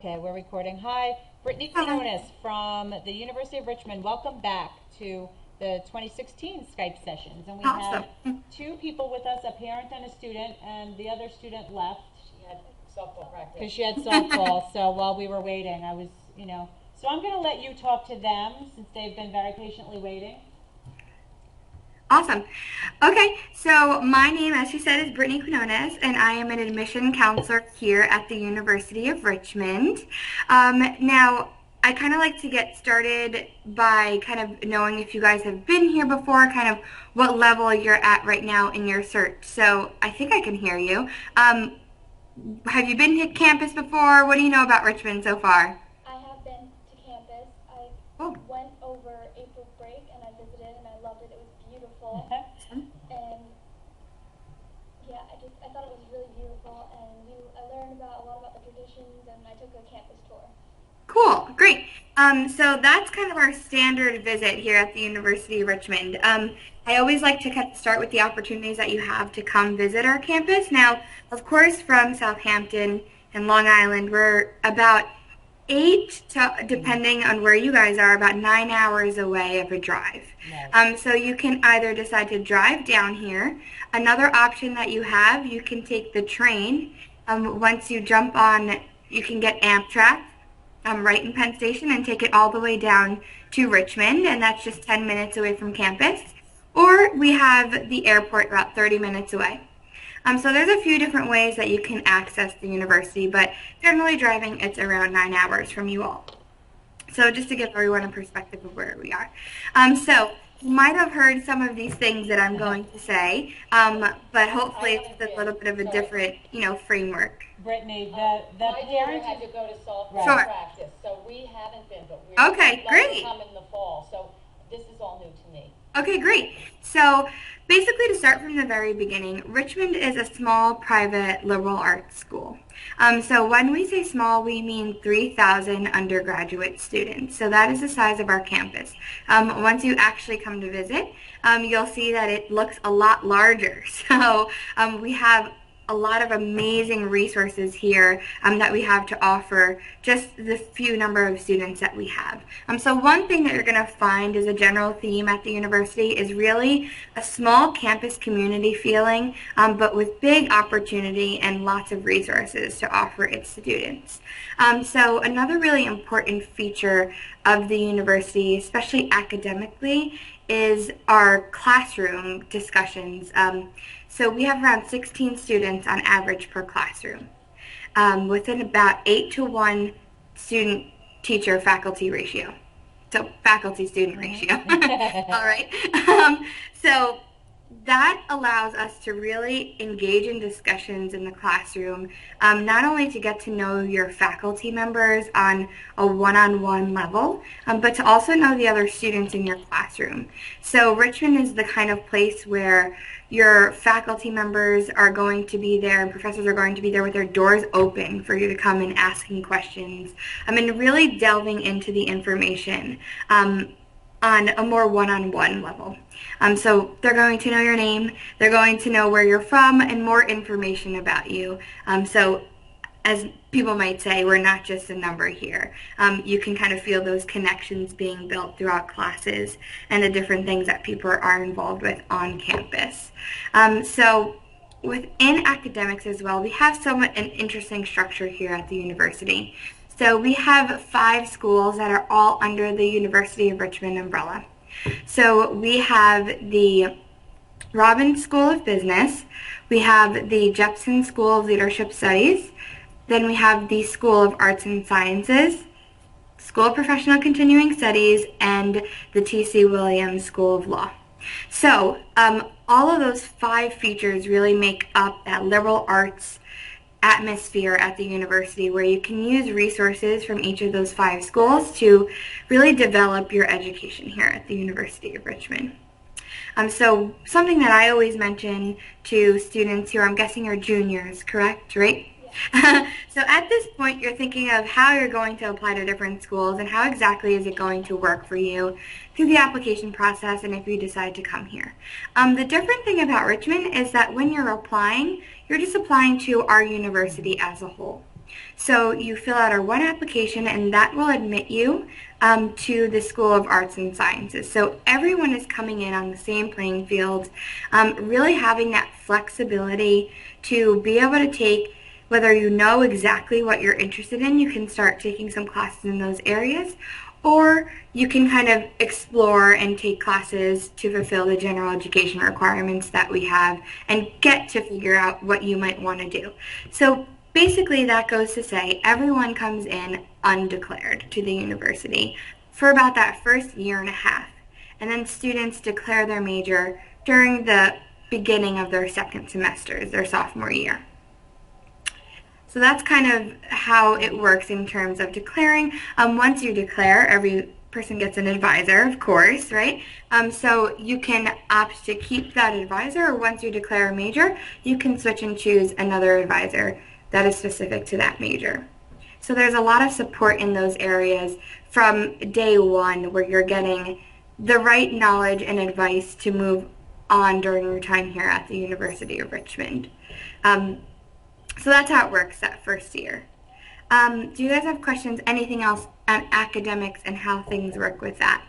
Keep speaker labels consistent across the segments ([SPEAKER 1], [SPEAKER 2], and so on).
[SPEAKER 1] Okay, we're recording. Hi, Brittany Quinones from the University of Richmond. Welcome back to the 2016 Skype sessions. And we
[SPEAKER 2] Awesome.
[SPEAKER 1] have two people with us, a parent and a student, and the other student left. She had softball practice. Because she had softball, so while we were waiting, I was. So I'm going to let you talk to them since they've been very patiently waiting.
[SPEAKER 2] Awesome. Okay, so my name, as she said, is Brittany Quinones, and I am an admission counselor here at the University of Richmond. Now, I kind of like to get started by kind of knowing if you guys have been here before, kind of what level you're at right now in your search. So I think I can hear you. Have you been to campus before? What do you know about Richmond so far?
[SPEAKER 3] I have been to campus. I
[SPEAKER 2] Oh.
[SPEAKER 3] went over April break and I visited and I loved it. It was beautiful. And yeah, I thought it was really beautiful and I learned about a lot about the traditions and I took a campus tour.
[SPEAKER 2] Cool, great. So that's kind of our standard visit here at the University of Richmond. I always like to kind of start with the opportunities that you have to come visit our campus. Now, of course, from Southampton and Long Island, we're about 8 to, depending on where you guys are, about 9 hours away of a drive.
[SPEAKER 1] Nice.
[SPEAKER 2] So you can either decide to drive down here. Another option that you have, you can take the train. Once you jump on, you can get Amtrak right in Penn Station and take it all the way down to Richmond, and that's just 10 minutes away from campus. Or we have the airport about 30 minutes away. So there's a few different ways that you can access the university, but generally driving, it's around 9 hours from you all. So just to give everyone a perspective of where we are. So you might have heard some of these things that I'm going to say, but hopefully it's a little bit of a different, framework.
[SPEAKER 1] Brittany, the
[SPEAKER 4] My daughter
[SPEAKER 1] parent
[SPEAKER 4] had to go to softball
[SPEAKER 2] Sure.
[SPEAKER 4] practice, so we haven't been, but we're
[SPEAKER 2] Okay,
[SPEAKER 4] like
[SPEAKER 2] great.
[SPEAKER 4] to come in the fall. So this is all new to me.
[SPEAKER 2] Okay, great. So basically, to start from the very beginning, Richmond is a small private liberal arts school. So when we say small, we mean 3,000 undergraduate students. So that is the size of our campus. Once you actually come to visit, you'll see that it looks a lot larger. So we have a lot of amazing resources here that we have to offer just the few number of students that we have. So one thing that you're going to find as a general theme at the university is really a small campus community feeling, but with big opportunity and lots of resources to offer its students. So another really important feature of the university, especially academically, is our classroom discussions. So we have around 16 students on average per classroom, within about 8-to-1 student-teacher faculty ratio. So faculty-student ratio. All right. So that allows us to really engage in discussions in the classroom, not only to get to know your faculty members on a one-on-one level, but to also know the other students in your classroom. So Richmond is the kind of place where your faculty members are going to be there and professors are going to be there with their doors open for you to come and asking questions. And really delving into the information on a more one-on-one level. So they're going to know your name, they're going to know where you're from, and more information about you. So as people might say, we're not just a number here. You can kind of feel those connections being built throughout classes and the different things that people are involved with on campus. So within academics as well, we have somewhat an interesting structure here at the university. So we have 5 schools that are all under the University of Richmond umbrella. So we have the Robbins School of Business, we have the Jepson School of Leadership Studies, then we have the School of Arts and Sciences, School of Professional Continuing Studies, and the T.C. Williams School of Law. So all of those 5 features really make up that liberal arts atmosphere at the university, where you can use resources from each of those 5 schools to really develop your education here at the University of Richmond. So something that I always mention to students who I'm guessing are juniors, correct, right? So at this point, you're thinking of how you're going to apply to different schools and how exactly is it going to work for you through the application process and if you decide to come here. The different thing about Richmond is that when you're applying, you're just applying to our university as a whole. So you fill out our one application, and that will admit you to the School of Arts and Sciences. So everyone is coming in on the same playing field, really having that flexibility to be able to take, whether you know exactly what you're interested in, you can start taking some classes in those areas, or you can kind of explore and take classes to fulfill the general education requirements that we have and get to figure out what you might want to do. So basically that goes to say everyone comes in undeclared to the university for about that first year and a half. And then students declare their major during the beginning of their second semesters, their sophomore year. So that's kind of how it works in terms of declaring. Once you declare, every person gets an advisor, of course, right? So you can opt to keep that advisor, or once you declare a major, you can switch and choose another advisor that is specific to that major. So there's a lot of support in those areas from day one, where you're getting the right knowledge and advice to move on during your time here at the University of Richmond. So that's how it works that first year. Do you guys have questions, anything else on academics and how things work with that?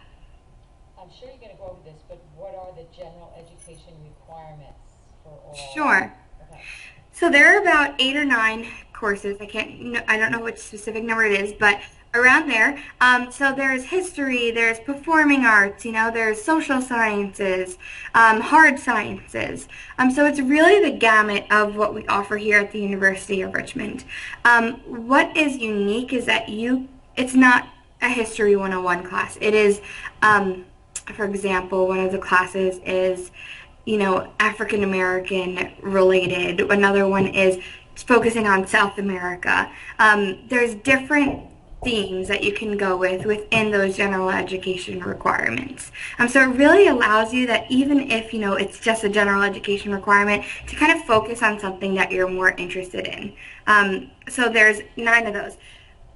[SPEAKER 4] I'm sure you're going to go over this, but what are the general education requirements for all?
[SPEAKER 2] Sure.
[SPEAKER 4] Okay.
[SPEAKER 2] So there are about 8 or 9 courses. I don't know which specific number it is, but around there. So there's history, there's performing arts, there's social sciences, hard sciences. So it's really the gamut of what we offer here at the University of Richmond. What is unique is that it's not a History 101 class. It is, for example, one of the classes is, African American related. Another one is focusing on South America. There's different themes that you can go within those general education requirements. So it really allows you that even if, it's just a general education requirement, to kind of focus on something that you're more interested in. So there's 9 of those.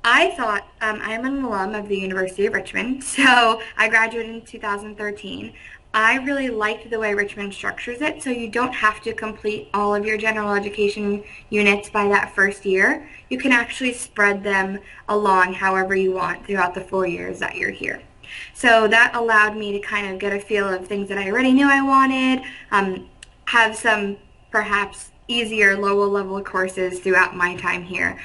[SPEAKER 2] I thought, I'm an alum of the University of Richmond, so I graduated in 2013. I really liked the way Richmond structures it, so you don't have to complete all of your general education units by that first year. You can actually spread them along however you want throughout the 4 years that you're here. So that allowed me to kind of get a feel of things that I already knew I wanted, have some perhaps easier lower level courses throughout my time here.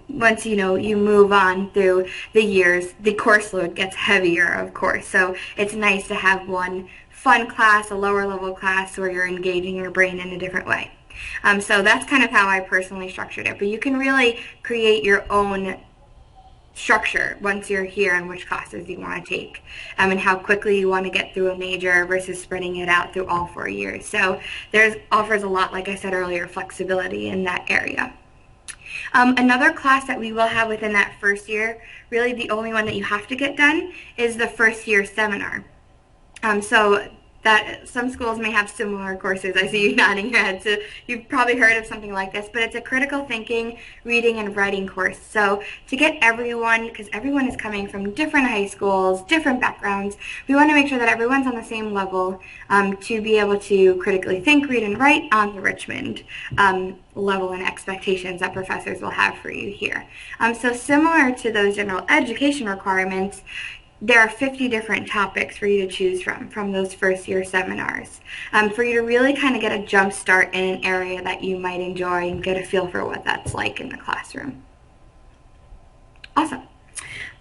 [SPEAKER 2] Once you move on through the years, the course load gets heavier, of course, so it's nice to have one fun class, a lower level class where you're engaging your brain in a different way. So that's kind of how I personally structured it, but you can really create your own structure once you're here and which classes you want to take, and how quickly you want to get through a major versus spreading it out through all 4 years. So offers a lot, like I said earlier, flexibility in that area. Another class that we will have within that first year, really the only one that you have to get done, is the first year seminar. So that some schools may have similar courses. I see you nodding your head, so you've probably heard of something like this, but it's a critical thinking, reading, and writing course. So to get everyone, because everyone is coming from different high schools, different backgrounds, we want to make sure that everyone's on the same level to be able to critically think, read, and write on the Richmond level and expectations that professors will have for you here. So similar to those general education requirements, there are 50 different topics for you to choose from those first year seminars, for you to really kind of get a jump start in an area that you might enjoy and get a feel for what that's like in the classroom. Awesome.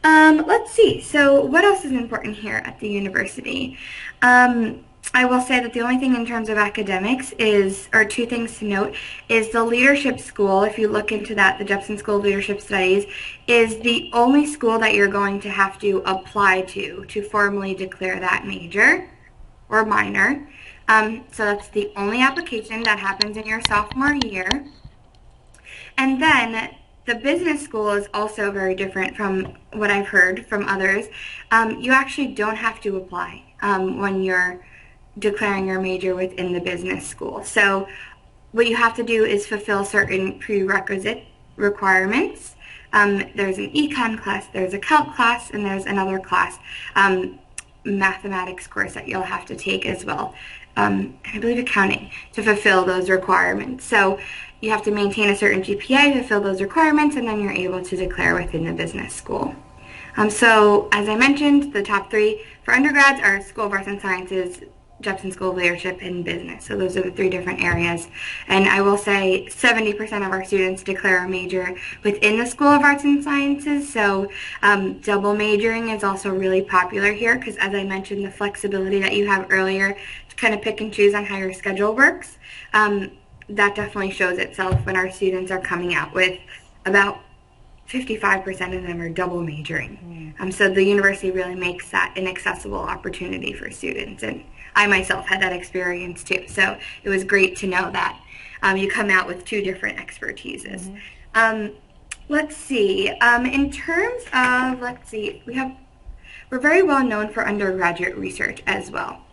[SPEAKER 2] Let's see. So what else is important here at the university? I will say that the only thing in terms of academics or 2 things to note, is the leadership school. If you look into that, the Jepson School of Leadership Studies is the only school that you're going to have to apply to formally declare that major or minor. So that's the only application that happens in your sophomore year. And then the business school is also very different from what I've heard from others. You actually don't have to apply when you're declaring your major within the business school. So what you have to do is fulfill certain prerequisite requirements. There's an econ class, there's a calc class, and there's another class, mathematics course that you'll have to take as well. I believe accounting, to fulfill those requirements. So you have to maintain a certain GPA to fill those requirements, and then you're able to declare within the business school. So as I mentioned, the top three for undergrads are School of Arts and Sciences, Jepson School of Leadership, and Business. So those are the three different areas. And I will say 70% of our students declare a major within the School of Arts and Sciences. So double majoring is also really popular here because, as I mentioned, the flexibility that you have earlier to kind of pick and choose on how your schedule works, that definitely shows itself when our students are coming out with about 55% of them are double majoring. So the university really makes that an accessible opportunity for students. And I myself had that experience too. So it was great to know that you come out with two different expertises. Let's see. In terms of, we're very well known for undergraduate research as well.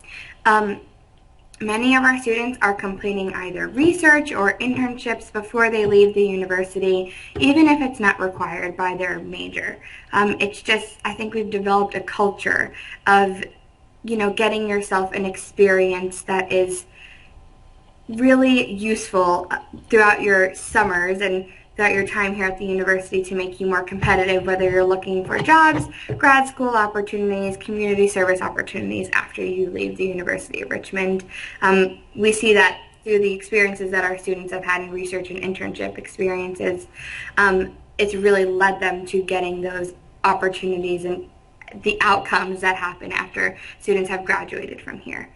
[SPEAKER 2] Many of our students are completing either research or internships before they leave the university, even if it's not required by their major. It's just, I think we've developed a culture of, getting yourself an experience that is really useful throughout your summers and throughout your time here at the university to make you more competitive, whether you're looking for jobs, grad school opportunities, community service opportunities after you leave the University of Richmond. We see that through the experiences that our students have had in research and internship experiences. It's really led them to getting those opportunities and the outcomes that happen after students have graduated from here.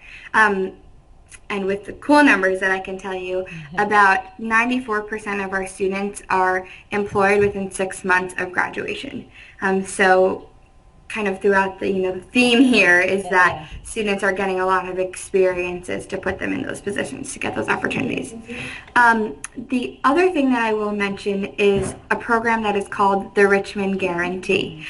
[SPEAKER 2] And with the cool numbers that I can tell you, about 94% of our students are employed within 6 months of graduation. So kind of throughout the theme here is that students are getting a lot of experiences to put them in those positions to get those opportunities. The other thing that I will mention is a program that is called the Richmond Guarantee.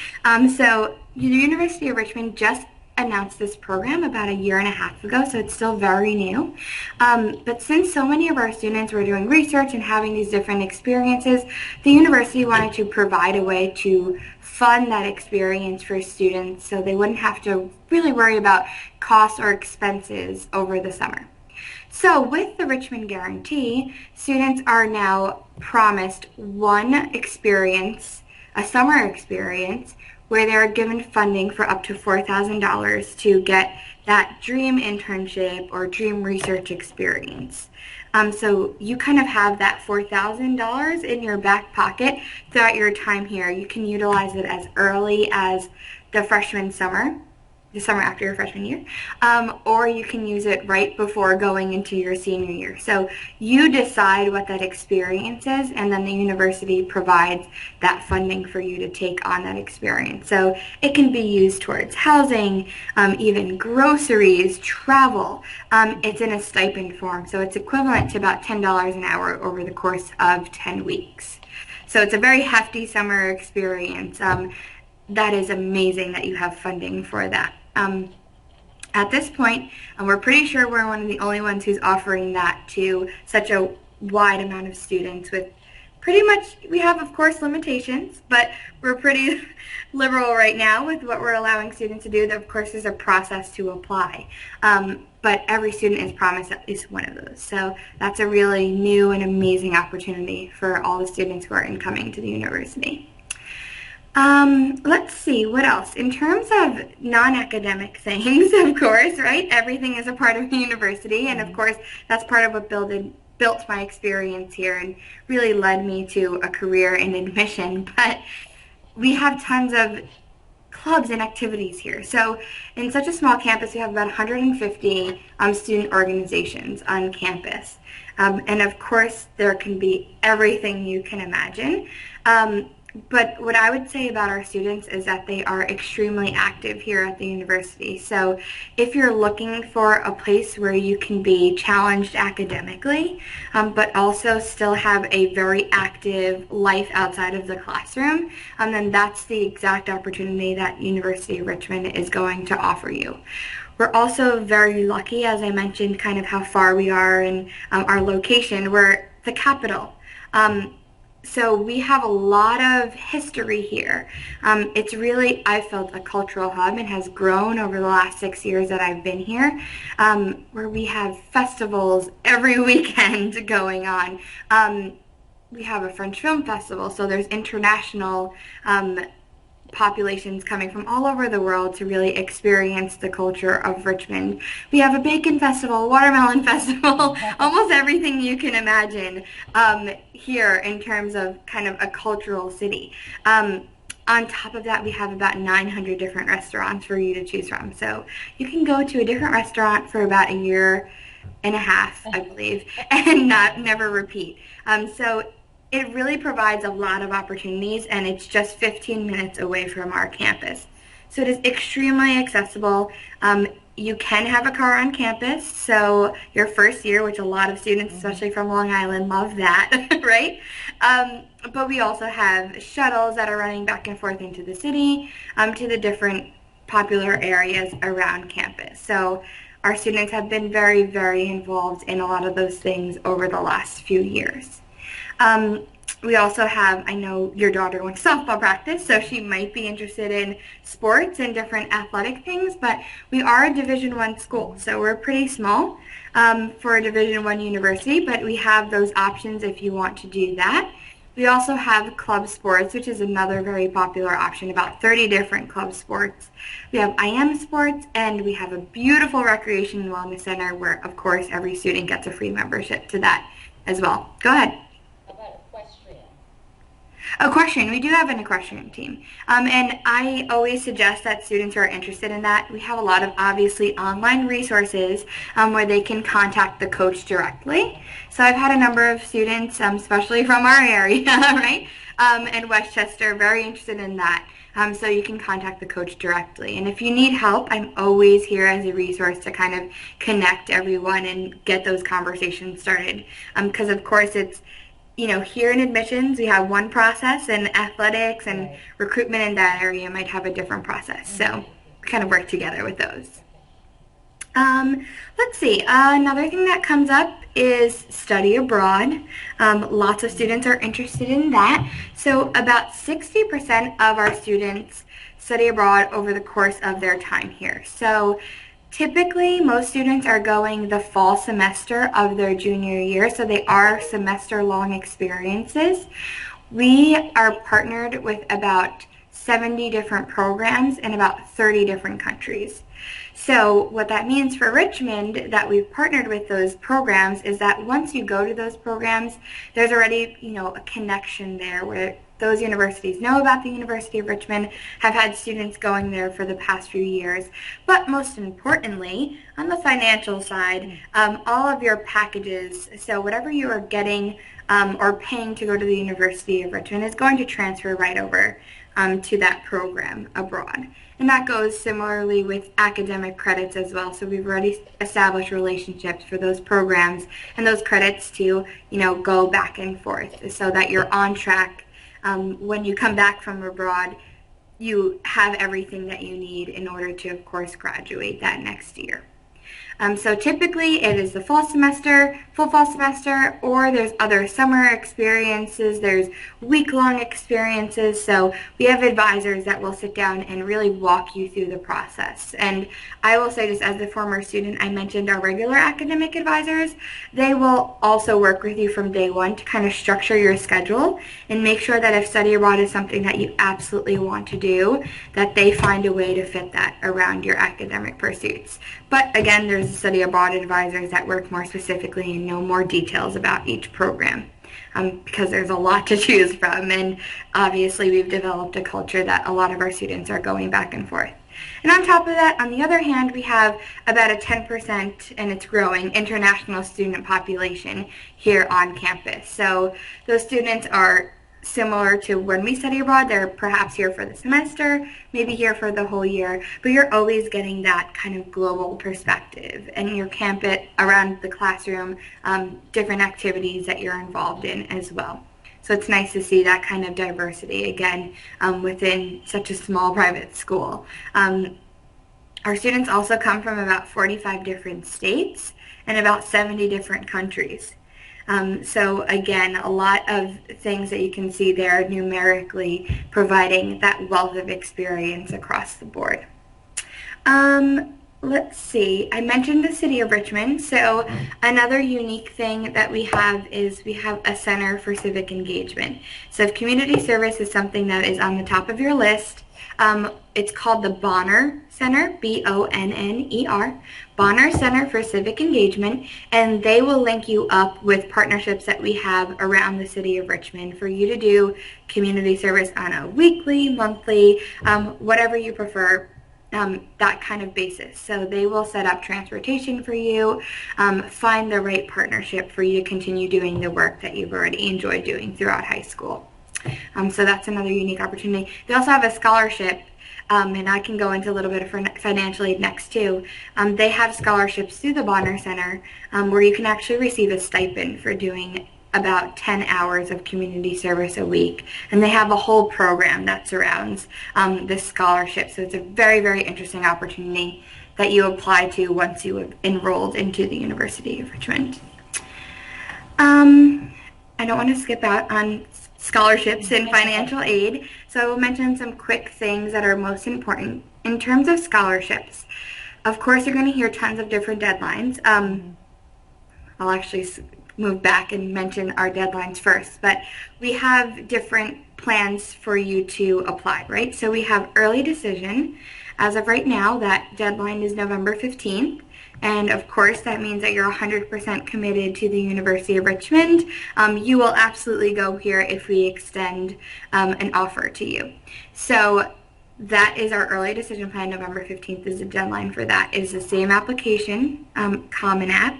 [SPEAKER 2] So the University of Richmond just announced this program about 1.5 years ago, so it's still very new. But since so many of our students were doing research and having these different experiences, the university wanted to provide a way to fund that experience for students so they wouldn't have to really worry about costs or expenses over the summer. So with the Richmond Guarantee, students are now promised one experience, a summer experience, where they're given funding for up to $4,000 to get that dream internship or dream research experience. So you kind of have that $4,000 in your back pocket throughout your time here. You can utilize it as early as the summer after your freshman year, or you can use it right before going into your senior year. So you decide what that experience is, and then the university provides that funding for you to take on that experience. So it can be used towards housing, even groceries, travel. It's in a stipend form, so it's equivalent to about $10 an hour over the course of 10 weeks. So it's a very hefty summer experience. That is amazing that you have funding for that. At this point, we're pretty sure we're one of the only ones who's offering that to such a wide amount of students with pretty much, we have of course limitations, but we're pretty liberal right now with what we're allowing students to do. There of course is a process to apply, but every student is promised at least one of those. So that's a really new and amazing opportunity for all the students who are incoming to the university. Let's see, what else? In terms of non-academic things, of course, right? Everything is a part of the university, and of course, that's part of what built my experience here and really led me to a career in admission. But we have tons of clubs and activities here. So in such a small campus, we have about 150 student organizations on campus. And of course, there can be everything you can imagine. But what I would say about our students is that they are extremely active here at the university. So if you're looking for a place where you can be challenged academically, but also still have a very active life outside of the classroom, then that's the exact opportunity that University of Richmond is going to offer you. We're also very lucky, as I mentioned, kind of how far we are in our location. We're the capital. So we have a lot of history here. It's really, I felt, a cultural hub and has grown over the last 6 years that I've been here, where we have festivals every weekend going on. We have a French Film Festival, so there's international populations coming from all over the world to really experience the culture of Richmond. We have a bacon festival, watermelon festival, almost everything you can imagine here in terms of kind of a cultural city. On top of that, we have about 900 different restaurants for you to choose from. So you can go to a different restaurant for about a year and a half, I believe, and never repeat. So it really provides a lot of opportunities, and it's just 15 minutes away from our campus. So it is extremely accessible. You can have a car on campus, so your first year, which a lot of students, especially from Long Island, love that, right? But we also have shuttles that are running back and forth into the city to the different popular areas around campus. So our students have been very, very involved in a lot of those things over the last few years. We also have, I know your daughter went to softball practice, so she might be interested in sports and different athletic things, but we are a Division I school, so we're pretty small for a Division I university, but we have those options if you want to do that. We also have club sports, which is another very popular option, about 30 different club sports. We have IM sports, and we have a beautiful recreation and wellness center where, of course, every student gets a free membership to that as well. Go ahead. Equestrian, we do have an equestrian team, and I always suggest that students who are interested in that, we have a lot of obviously online resources where they can contact the coach directly. So I've had a number of students, especially from our area, right, and Westchester, very interested in that. So you can contact the coach directly. And if you need help, I'm always here as a resource to kind of connect everyone and get those conversations started. Because of course it's, you know, here in admissions, we have one process, and athletics and recruitment in that area might have a different process. So we kind of work together with those. Let's see, another thing that comes up is study abroad. Lots of students are interested in that. So about 60% of our students study abroad over the course of their time here. So typically, most students are going the fall semester of their junior year, so they are semester-long experiences. We are partnered with about 70 different programs in about 30 different countries. So what that means for Richmond, that we've partnered with those programs, is that once you go to those programs, there's already, you know, a connection there where those universities know about the University of Richmond, have had students going there for the past few years. But most importantly, on the financial side, all of your packages, so whatever you are getting or paying to go to the University of Richmond is going to transfer right over to that program abroad. And that goes similarly with academic credits as well. So we've already established relationships for those programs and those credits to, you know, go back and forth so that you're on track. When you come back from abroad, you have everything that you need in order to, of course, graduate that next year. So typically it is the fall semester, full fall semester, or there's other summer experiences, there's week-long experiences. So we have advisors that will sit down and really walk you through the process. And I will say, just as a former student, I mentioned our regular academic advisors. They will also work with you from day one to kind of structure your schedule and make sure that if study abroad is something that you absolutely want to do, that they find a way to fit that around your academic pursuits. But again, there's study abroad advisors that work more specifically and know more details about each program because there's a lot to choose from, and obviously we've developed a culture that a lot of our students are going back and forth. And on top of that, on the other hand, we have about a 10%, and it's growing, international student population here on campus. So those students are similar to when we study abroad. They're perhaps here for the semester, maybe here for the whole year, but you're always getting that kind of global perspective and your campus around the classroom, different activities that you're involved in as well. So it's nice to see that kind of diversity again within such a small private school. Our students also come from about 45 different states and about 70 different countries. So again, a lot of things that you can see there numerically providing that wealth of experience across the board. Let's see, I mentioned the City of Richmond, so another unique thing that we have is we have a Center for Civic Engagement. So if community service is something that is on the top of your list, it's called the Bonner Center, B-O-N-N-E-R, Bonner Center for Civic Engagement, and they will link you up with partnerships that we have around the City of Richmond for you to do community service on a weekly, monthly, whatever you prefer. That kind of basis. So they will set up transportation for you, find the right partnership for you to continue doing the work that you've already enjoyed doing throughout high school. So that's another unique opportunity. They also have a scholarship, and I can go into a little bit of financial aid next too. They have scholarships through the Bonner Center where you can actually receive a stipend for doing about 10 hours of community service a week, and they have a whole program that surrounds this scholarship. So it's a very, very interesting opportunity that you apply to once you have enrolled into the University of Richmond. I don't want to skip out on scholarships and financial aid, so I will mention some quick things that are most important. In terms of scholarships, of course you're going to hear tons of different deadlines. I'll actually move back and mention our deadlines first, but we have different plans for you to apply, right? So we have early decision. As of right now, that deadline is November 15th, and of course that means that you're 100% committed to the University of Richmond. You will absolutely go here if we extend an offer to you. So that is our early decision plan. November 15th is the deadline for that. It is the same application, Common App,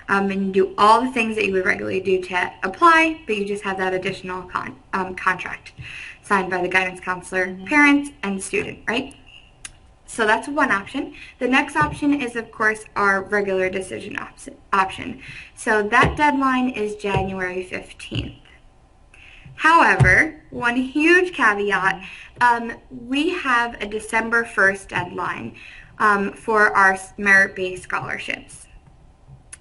[SPEAKER 2] and do all the things that you would regularly do to apply, but you just have that additional contract signed by the guidance counselor, parents, and student, right? So that's one option. The next option is, of course, our regular decision option. So that deadline is January 15th. However, one huge caveat, we have a December 1st deadline for our merit-based scholarships.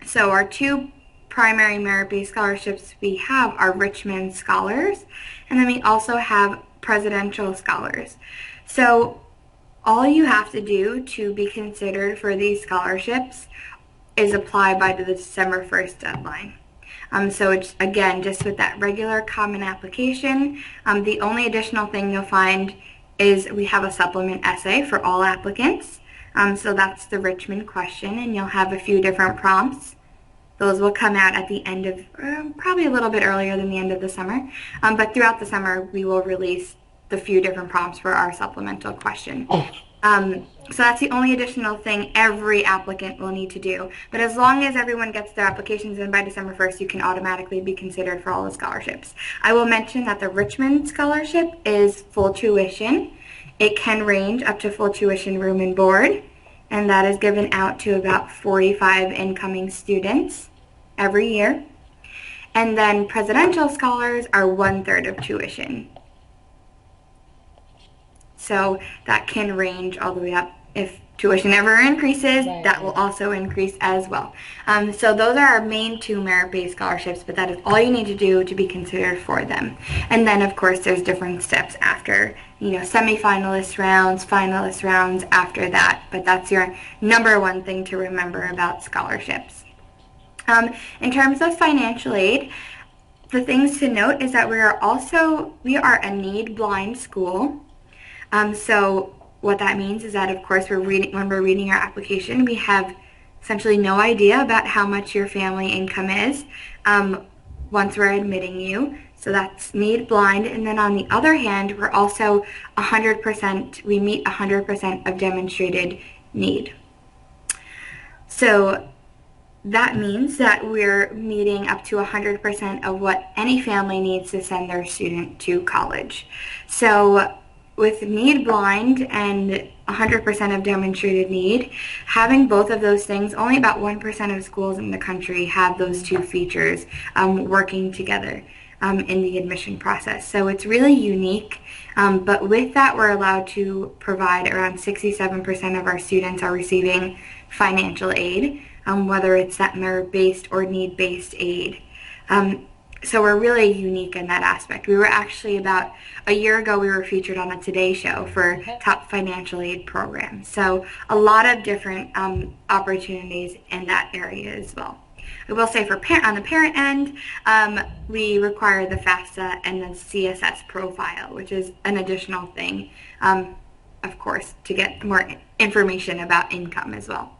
[SPEAKER 2] So our two primary merit-based scholarships we have are Richmond Scholars, and then we also have Presidential Scholars. So all you have to do to be considered for these scholarships is apply by the December 1st deadline. So it's, again, just with that regular common application. The only additional thing you'll find is we have a supplement essay for all applicants. So that's the Richmond question, and you'll have a few different prompts. Those will come out at the end of, probably a little bit earlier than the end of the summer. But throughout the summer, we will release the few different prompts for our supplemental question. So that's the only additional thing every applicant will need to do. But as long as everyone gets their applications in by December 1st, you can automatically be considered for all the scholarships. I will mention that the Richmond Scholarship is full tuition. It can range up to full tuition, room and board, and that is given out to about 45 incoming students every year. And then Presidential Scholars are 1/3 of tuition. So that can range all the way up. If tuition ever increases, that will also increase as well. So those are our main two merit-based scholarships, but that is all you need to do to be considered for them. And then, of course, there's different steps after, semifinalist rounds, finalist rounds after that, but that's your number one thing to remember about scholarships. In terms of financial aid, the things to note is that we are a need-blind school. So what that means is that, of course, when we're reading our application, we have essentially no idea about how much your family income is once we're admitting you. So that's need blind. And then on the other hand, we're also we meet 100% of demonstrated need. So that means that we're meeting up to 100% of what any family needs to send their student to college. So with need blind and 100% of demonstrated need, having both of those things, only about 1% of schools in the country have those two features working together in the admission process. So it's really unique, but with that we're allowed to provide around 67% of our students are receiving financial aid, whether it's that merit-based or need-based aid. So we're really unique in that aspect. We were actually about a year ago, we were featured on a Today Show for top financial aid programs. So a lot of different opportunities in that area as well. I will say on the parent end, we require the FAFSA and the CSS profile, which is an additional thing, of course, to get more information about income as well.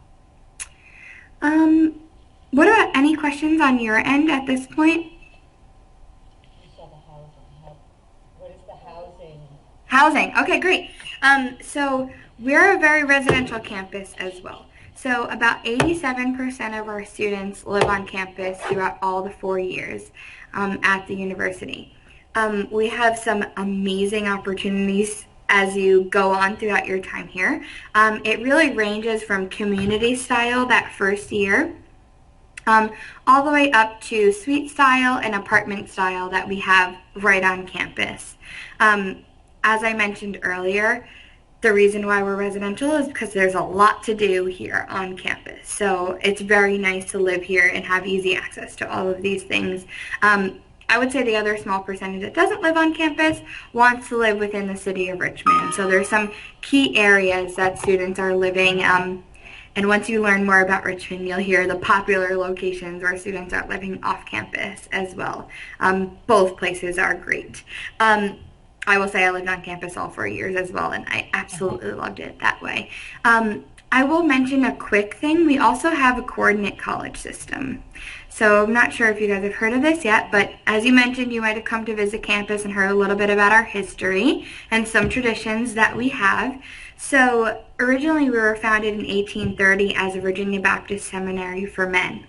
[SPEAKER 2] What about any questions on your end at this point?
[SPEAKER 4] You saw the housing. What is the housing?
[SPEAKER 2] Housing. Okay, great. So we're a very residential campus as well. So about 87% of our students live on campus throughout all the 4 years at the university. We have some amazing opportunities as you go on throughout your time here. It really ranges from community style that first year all the way up to suite style and apartment style that we have right on campus. As I mentioned earlier, the reason why we're residential is because there's a lot to do here on campus. So it's very nice to live here and have easy access to all of these things. I would say the other small percentage that doesn't live on campus wants to live within the city of Richmond. So there's some key areas that students are living. And once you learn more about Richmond, you'll hear the popular locations where students are living off campus as well. Both places are great. I will say I lived on campus all 4 years as well, and I absolutely loved it that way. I will mention a quick thing. We also have a coordinate college system. So I'm not sure if you guys have heard of this yet, but as you mentioned, you might have come to visit campus and heard a little bit about our history and some traditions that we have. So originally we were founded in 1830 as a Virginia Baptist Seminary for men.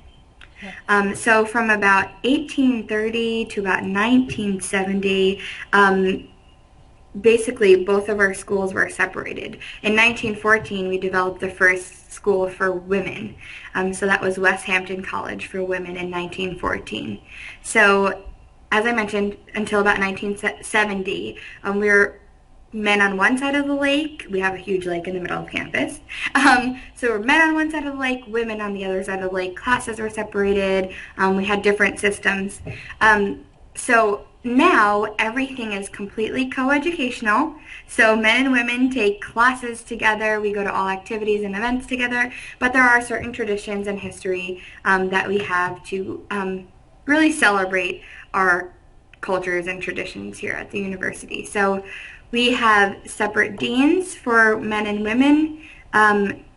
[SPEAKER 2] So from about 1830 to about 1970, basically both of our schools were separated. In 1914, we developed the first school for women. So that was West Hampton College for women in 1914. So as I mentioned, until about 1970, we were men on one side of the lake. We have a huge lake in the middle of campus. So we're men on one side of the lake, women on the other side of the lake. Classes were separated. We had different systems. So now everything is completely coeducational. So men and women take classes together. We go to all activities and events together. But there are certain traditions and history that we have to really celebrate our cultures and traditions here at the university. So we have separate deans for men and women,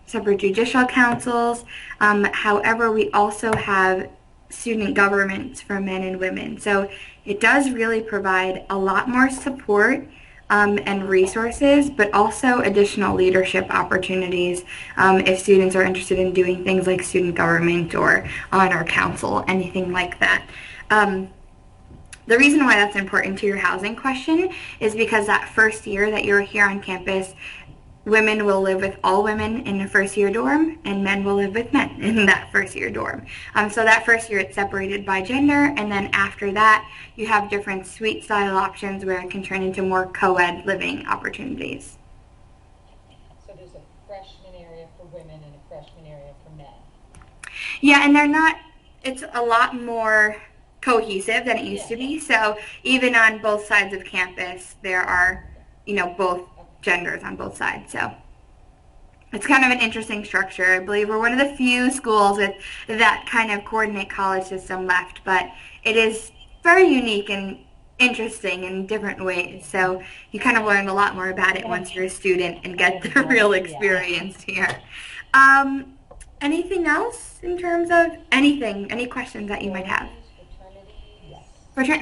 [SPEAKER 2] separate judicial councils. However, we also have student governments for men and women. So it does really provide a lot more support and resources, but also additional leadership opportunities if students are interested in doing things like student government or on our council, anything like that. The reason why that's important to your housing question is because that first year that you're here on campus, women will live with all women in the first year dorm, and men will live with men in that first year dorm. So that first year it's separated by gender, and then after that you have different suite style options where it can turn into more co-ed living opportunities.
[SPEAKER 4] So there's a freshman area for women and a freshman area for men.
[SPEAKER 2] Yeah, and they're not, it's a lot more cohesive than it used to be. So even on both sides of campus, there are, both genders on both sides. So it's kind of an interesting structure. I believe we're one of the few schools with that kind of coordinate college system left, but it is very unique and interesting in different ways. So you kind of learn a lot more about it once you're a student and get the real experience here. Anything else in terms of anything, any questions that you might have?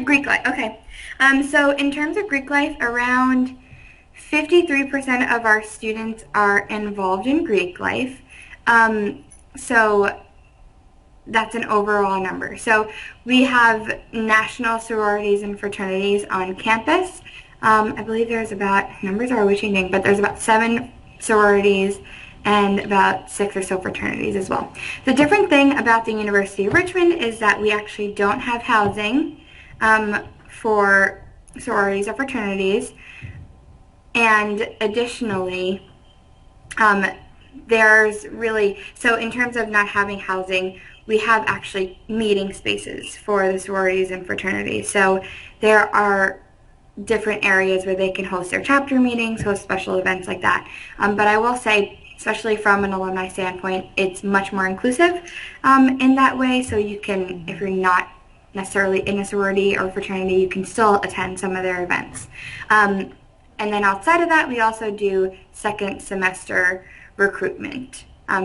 [SPEAKER 2] Greek life, okay. So in terms of Greek life, around 53% of our students are involved in Greek life. So that's an overall number. So we have national sororities and fraternities on campus. I believe there's about, numbers are always changing, but there's about 7 sororities and about 6 or so fraternities as well. The different thing about the University of Richmond is that we actually don't have housing for sororities or fraternities, and additionally there's really, so in terms of not having housing, we have actually meeting spaces for the sororities and fraternities. So there are different areas where they can host their chapter meetings, host special events like that. But I will say, especially from an alumni standpoint, it's much more inclusive in that way. So you can, if you're not necessarily in a sorority or fraternity, you can still attend some of their events. And then outside of that, we also do second semester recruitment.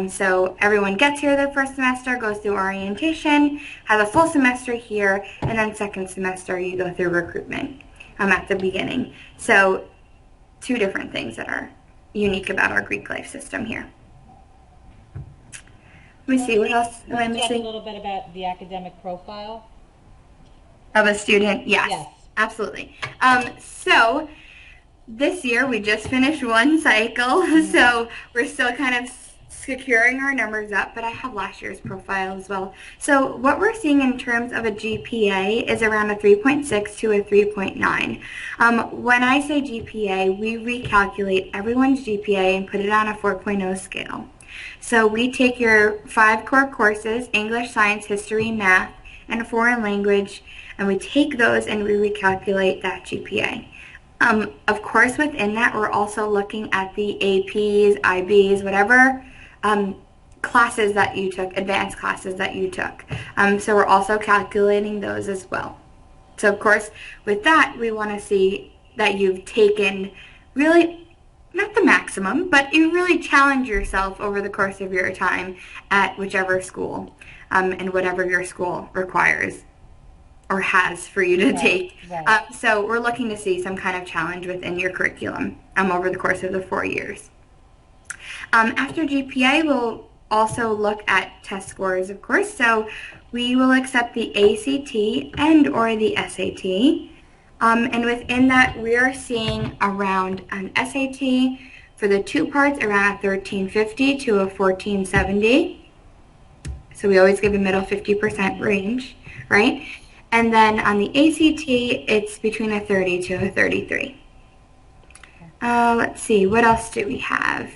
[SPEAKER 2] So everyone gets here their first semester, goes through orientation, has a full semester here, and then second semester you go through recruitment at the beginning. So 2 different things that are unique about our Greek life system here. Let me see, what else am I missing?
[SPEAKER 1] Talk a little bit about the academic profile
[SPEAKER 2] of a student? Yes,
[SPEAKER 1] yes.
[SPEAKER 2] Absolutely. So this year we just finished one cycle, so we're still kind of securing our numbers up, but I have last year's profile as well. So what we're seeing in terms of a GPA is around a 3.6 to a 3.9. When I say GPA, we recalculate everyone's GPA and put it on a 4.0 scale. So we take your 5 core courses, English, science, history, math, and a foreign language, and we take those and we recalculate that GPA. Of course, within that, we're also looking at the APs, IBs, whatever classes that you took, advanced classes that you took. So we're also calculating those as well. So of course, with that, we want to see that you've taken really, not the maximum, but you really challenge yourself over the course of your time at whichever school and whatever your school requires or has for you to take. Right. So we're looking to see some kind of challenge within your curriculum over the course of the 4 years. After GPA, we'll also look at test scores, of course. So we will accept the ACT and or the SAT. And within that, we are seeing around an SAT for the 2 parts around a 1350 to a 1470. So we always give a middle 50% range, right? And then on the ACT, it's between a 30 to a 33. Let's see, what else do we have?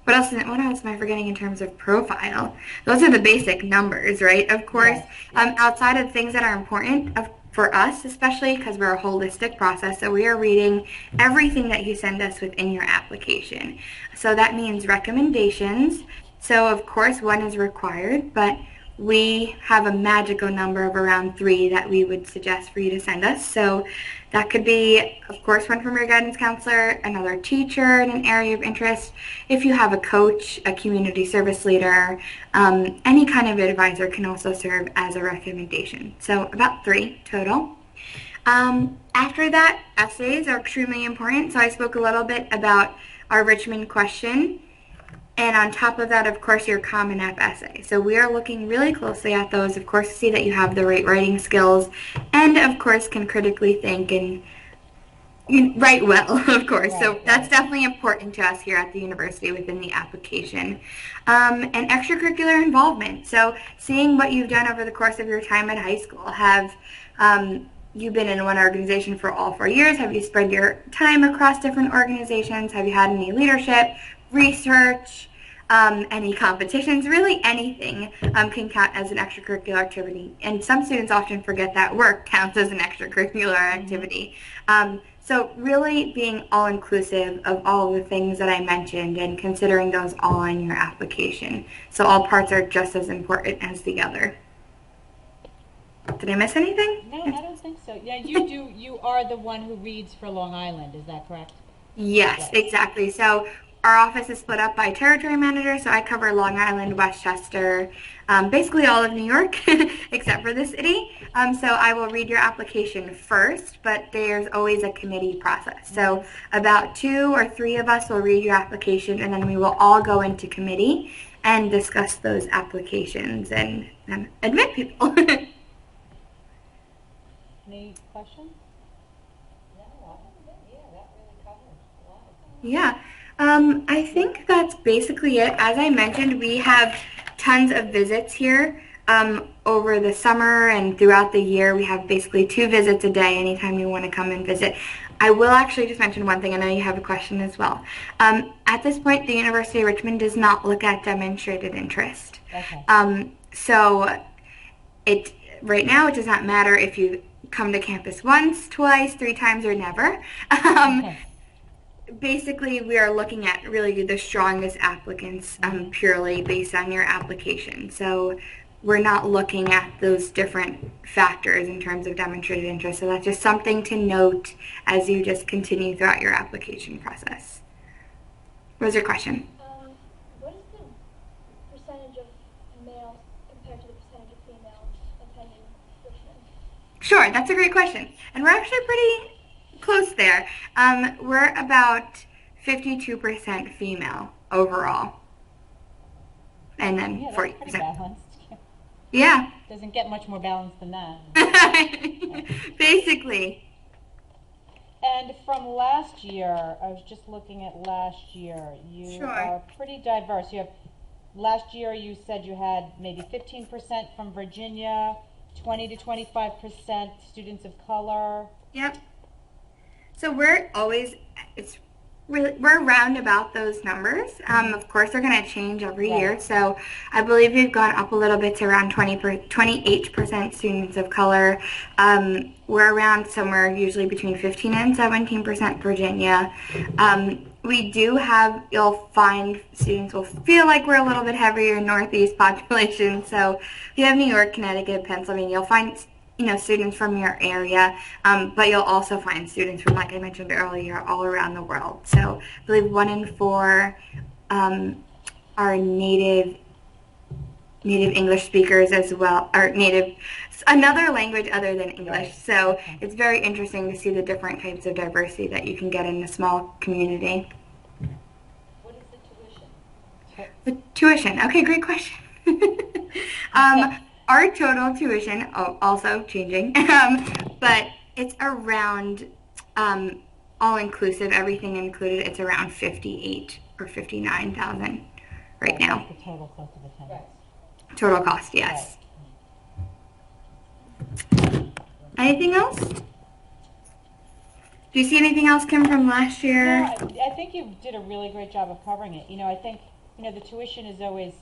[SPEAKER 2] What else am I forgetting in terms of profile? Those are the basic numbers, right? Of course, outside of things that are important for us, especially because we're a holistic process, so we are reading everything that you send us within your application. So that means recommendations. So of course, 1 is required, but we have a magical number of around 3 that we would suggest for you to send us. So that could be, of course, one from your guidance counselor, another teacher in an area of interest. If you have a coach, a community service leader, any kind of advisor can also serve as a recommendation. So about 3 total. After that, essays are extremely important. So I spoke a little bit about our Richmond question. And on top of that, of course, your Common App essay. So we are looking really closely at those, of course, to see that you have the right writing skills and, of course, can critically think and write well, of course. Right, so that's definitely important to us here at the university within the application. And extracurricular involvement. So seeing what you've done over the course of your time at high school. Have you been in one organization for all 4 years? Have you spread your time across different organizations? Have you had any leadership, research, any competitions, really anything can count as an extracurricular activity. And some students often forget that work counts as an extracurricular activity. So really being all-inclusive of all the things that I mentioned and considering those all in your application. So all parts are just as important as the other. Did I miss anything?
[SPEAKER 1] No, I don't think so. Yeah, you are the one who reads for Long Island, is that correct?
[SPEAKER 2] Yes, exactly. So our office is split up by territory manager, so I cover Long Island, Westchester, basically all of New York, except for the city. So I will read your application first, but there's always a committee process. So about 2 or 3 of us will read your application, and then we will all go into committee and discuss those applications and admit people.
[SPEAKER 1] Any questions?
[SPEAKER 4] No, yeah, that really covers a lot of things.
[SPEAKER 2] Yeah. I think that's basically it. As I mentioned, we have tons of visits here over the summer and throughout the year. We have basically 2 visits a day anytime you want to come and visit. I will actually just mention one thing. I know you have a question as well. At this point, the University of Richmond does not look at demonstrated interest.
[SPEAKER 1] Okay.
[SPEAKER 2] So right now it does not matter if you come to campus once, twice, 3 times, or never.
[SPEAKER 1] Okay.
[SPEAKER 2] Basically, we are looking at really the strongest applicants purely based on your application. So we're not looking at those different factors in terms of demonstrated interest. So that's just something to note as you just continue throughout your application process. What was your question?
[SPEAKER 3] What is the percentage of males compared to the percentage of females attending Richmond?
[SPEAKER 2] Sure, that's a great question. And we're actually pretty close there. We're about 52% female overall. And then
[SPEAKER 1] Yeah, that's
[SPEAKER 2] 40%.
[SPEAKER 1] pretty balanced.
[SPEAKER 2] Yeah.
[SPEAKER 1] Doesn't get much more balanced than that.
[SPEAKER 2] Basically.
[SPEAKER 1] And from last year, I was just looking at last year, you
[SPEAKER 2] Sure.
[SPEAKER 1] are pretty diverse. You have, last year you said you had maybe 15% from Virginia, 20 to 25% students of color.
[SPEAKER 2] Yep. So we're always, we're around about those numbers. Of course, they're going to change every year. So I believe we've gone up a little bit to around 28% students of color. We're around somewhere usually between 15 and 17% Virginia. We do have, you'll find students will feel like we're a little bit heavier in Northeast population. So if you have New York, Connecticut, Pennsylvania, you'll find students from your area, but you'll also find students from, like I mentioned earlier, all around the world. So I believe 1 in 4 are native English speakers as well, or native another language other than English. So it's very interesting to see the different types of diversity that you can get in a small community.
[SPEAKER 4] What is the tuition?
[SPEAKER 2] The tuition. Okay, great question. Our total tuition, also changing, but it's around, all-inclusive, everything included, it's around 58 or 59,000 right now.
[SPEAKER 1] The total cost of attendance.
[SPEAKER 2] Total cost, yes. Anything else? Do you see anything else, Kim, from last year?
[SPEAKER 1] No, I think you did a really great job of covering it. I think, the tuition is always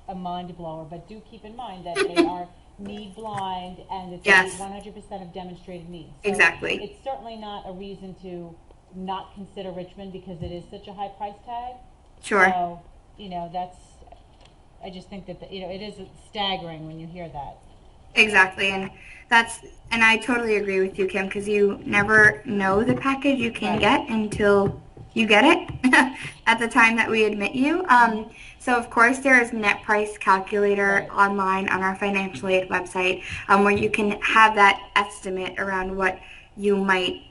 [SPEAKER 1] a mind blower, but do keep in mind that they are need blind and it's 100% of demonstrated needs. So
[SPEAKER 2] exactly.
[SPEAKER 1] It's certainly not a reason to not consider Richmond because it is such a high price tag.
[SPEAKER 2] Sure.
[SPEAKER 1] So, I just think that, it is staggering when you hear that.
[SPEAKER 2] Exactly, and I totally agree with you, Kim, because you never know the package you can get until you get it at the time that we admit you. So of course there is net price calculator online on our financial aid website where you can have that estimate around what you might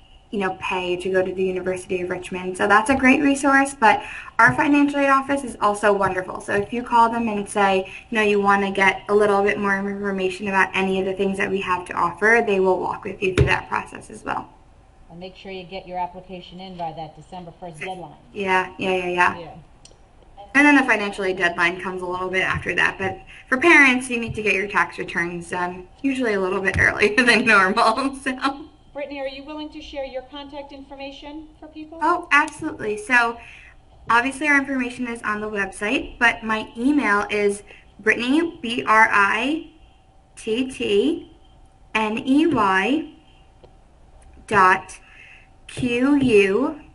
[SPEAKER 2] pay to go to the University of Richmond. So that's a great resource, but our financial aid office is also wonderful. So if you call them and say, you want to get a little bit more information about any of the things that we have to offer, they will walk with you through that process as well.
[SPEAKER 1] And make sure you get your application in by that December 1st deadline.
[SPEAKER 2] Yeah. And then the financial aid deadline comes a little bit after that. But for parents, you need to get your tax returns done usually a little bit earlier than normal. So.
[SPEAKER 1] Brittany, are you willing to share your contact information for people?
[SPEAKER 2] Oh, absolutely. So obviously our information is on the website, but my email is Brittany, BRITTNEY QUINONES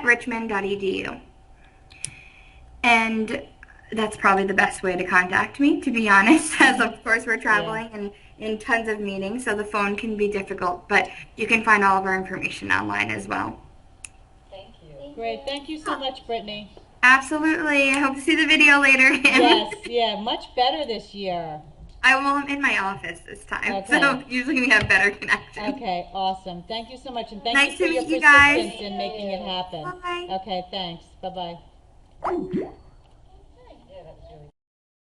[SPEAKER 2] @richmond.edu. And that's probably the best way to contact me, to be honest, as of course we're traveling and in tons of meetings, so the phone can be difficult, but you can find all of our information online as well.
[SPEAKER 4] Thank you.
[SPEAKER 1] Great. Thank you so much, Brittany.
[SPEAKER 2] Absolutely. I hope to see the video later.
[SPEAKER 1] Yes, much better this year.
[SPEAKER 2] I'm in my office this time, so usually we have better connection.
[SPEAKER 1] Okay, awesome. Thank you so much, and
[SPEAKER 2] Nice
[SPEAKER 1] thank you for
[SPEAKER 2] to
[SPEAKER 1] your
[SPEAKER 2] meet you guys.
[SPEAKER 1] persistence in making it happen.
[SPEAKER 2] Bye.
[SPEAKER 1] Okay, thanks. Bye-bye.